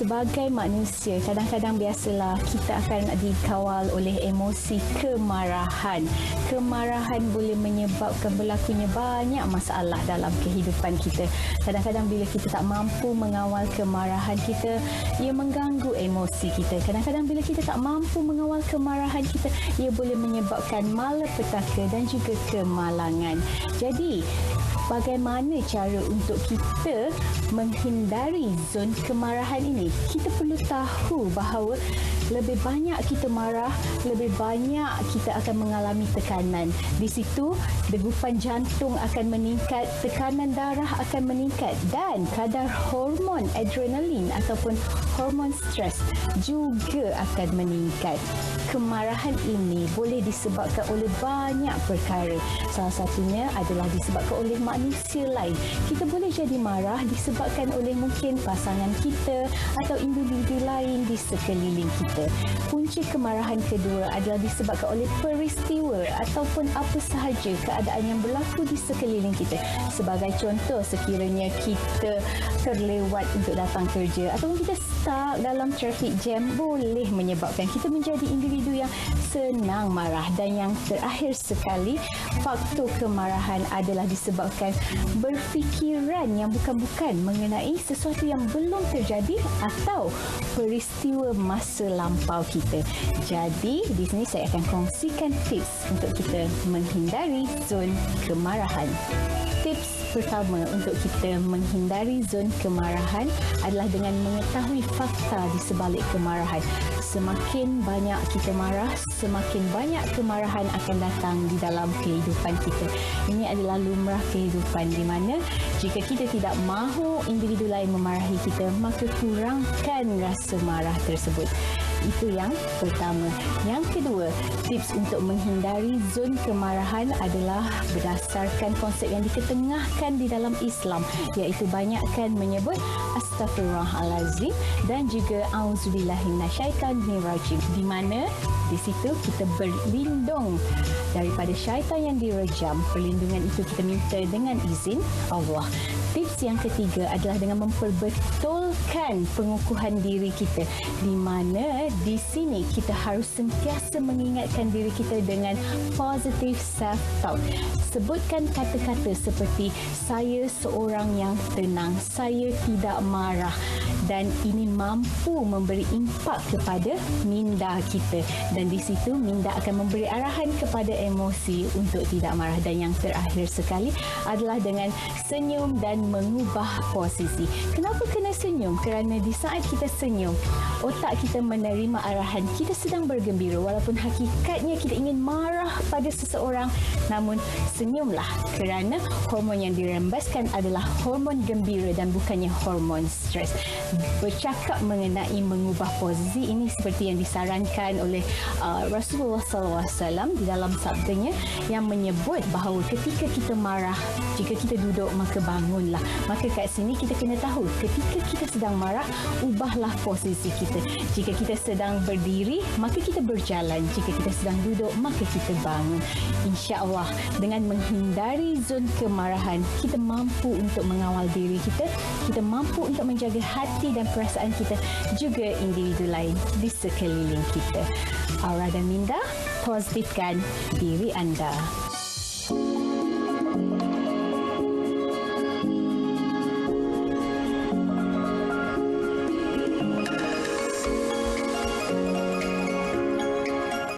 Sebagai manusia, kadang-kadang biasalah kita akan dikawal oleh emosi kemarahan. Kemarahan boleh menyebabkan berlakunya banyak masalah dalam kehidupan kita. Kadang-kadang bila kita tak mampu mengawal kemarahan kita, ia mengganggu emosi kita. Kadang-kadang bila kita tak mampu mengawal kemarahan kita, ia boleh menyebabkan malapetaka dan juga kemalangan. Jadi, bagaimana cara untuk kita menghindari zon kemarahan ini? Kita perlu tahu bahawa lebih banyak kita marah, lebih banyak kita akan mengalami tekanan. Di situ, degupan jantung akan meningkat, tekanan darah akan meningkat dan kadar hormon adrenalin ataupun hormon stres juga akan meningkat. Kemarahan ini boleh disebabkan oleh banyak perkara. Salah satunya adalah disebabkan oleh manusia lain. Kita boleh jadi marah disebabkan oleh mungkin pasangan kita atau individu lain di sekeliling kita. Punca kemarahan kedua adalah disebabkan oleh peristiwa ataupun apa sahaja keadaan yang berlaku di sekeliling kita. Sebagai contoh, sekiranya kita terlewat untuk datang kerja ataupun kita stuck dalam traffic jam, boleh menyebabkan kita menjadi individu yang senang marah. Dan yang terakhir sekali, faktor kemarahan adalah disebabkan berfikiran yang bukan-bukan mengenai sesuatu yang belum terjadi atau peristiwa masa lampau kita. Jadi, di sini saya akan kongsikan tips untuk kita menghindari zon kemarahan. Tips pertama untuk kita menghindari zon kemarahan adalah dengan mengetahui fakta di sebalik kemarahan. Semakin banyak kita marah, semakin banyak kemarahan akan datang di dalam kehidupan kita. Ini adalah lumrah kehidupan di mana jika kita tidak mahu individu lain memarahi kita, maka kurangkan rasa marah tersebut. Itu yang pertama. Yang kedua, tips untuk menghindari zon kemarahan adalah berdasarkan konsep yang diketengahkan di dalam Islam, iaitu banyakkan menyebut Astaghfirullahalazim dan juga Auzubillahiminasyaitanirrajim, di mana di situ kita berlindung daripada syaitan yang direjam. Perlindungan itu kita minta dengan izin Allah. Tips yang ketiga adalah dengan memperbetulkan pengukuhan diri kita, di mana di sini kita harus sentiasa mengingatkan diri kita dengan positive self-talk. Sebutkan kata-kata seperti saya seorang yang tenang, saya tidak marah, dan ini mampu memberi impak kepada minda kita, dan di situ minda akan memberi arahan kepada emosi untuk tidak marah. Dan yang terakhir sekali adalah dengan senyum dan mengubah posisi. Kenapa kena senyum? Kerana di saat kita senyum, otak kita menerima arahan kita sedang bergembira, walaupun hakikatnya kita ingin marah pada seseorang, namun senyumlah kerana hormon yang dirembaskan adalah hormon gembira dan bukannya hormon stres. Bercakap mengenai mengubah posisi ini seperti yang disarankan oleh Rasulullah SAW di dalam sabdanya yang menyebut bahawa ketika kita marah, jika kita duduk maka bangunlah. Maka kat sini kita kena tahu, ketika kita sedang marah, ubahlah posisi kita. Jika kita sedang berdiri, maka kita berjalan. Jika kita sedang duduk, maka kita bangun. InsyaAllah, dengan menghindari zon kemarahan, kita mampu untuk mengawal diri kita, kita mampu untuk menjaga hati dan perasaan kita, juga individu lain di sekeliling kita. Aura dan minda, positifkan diri anda.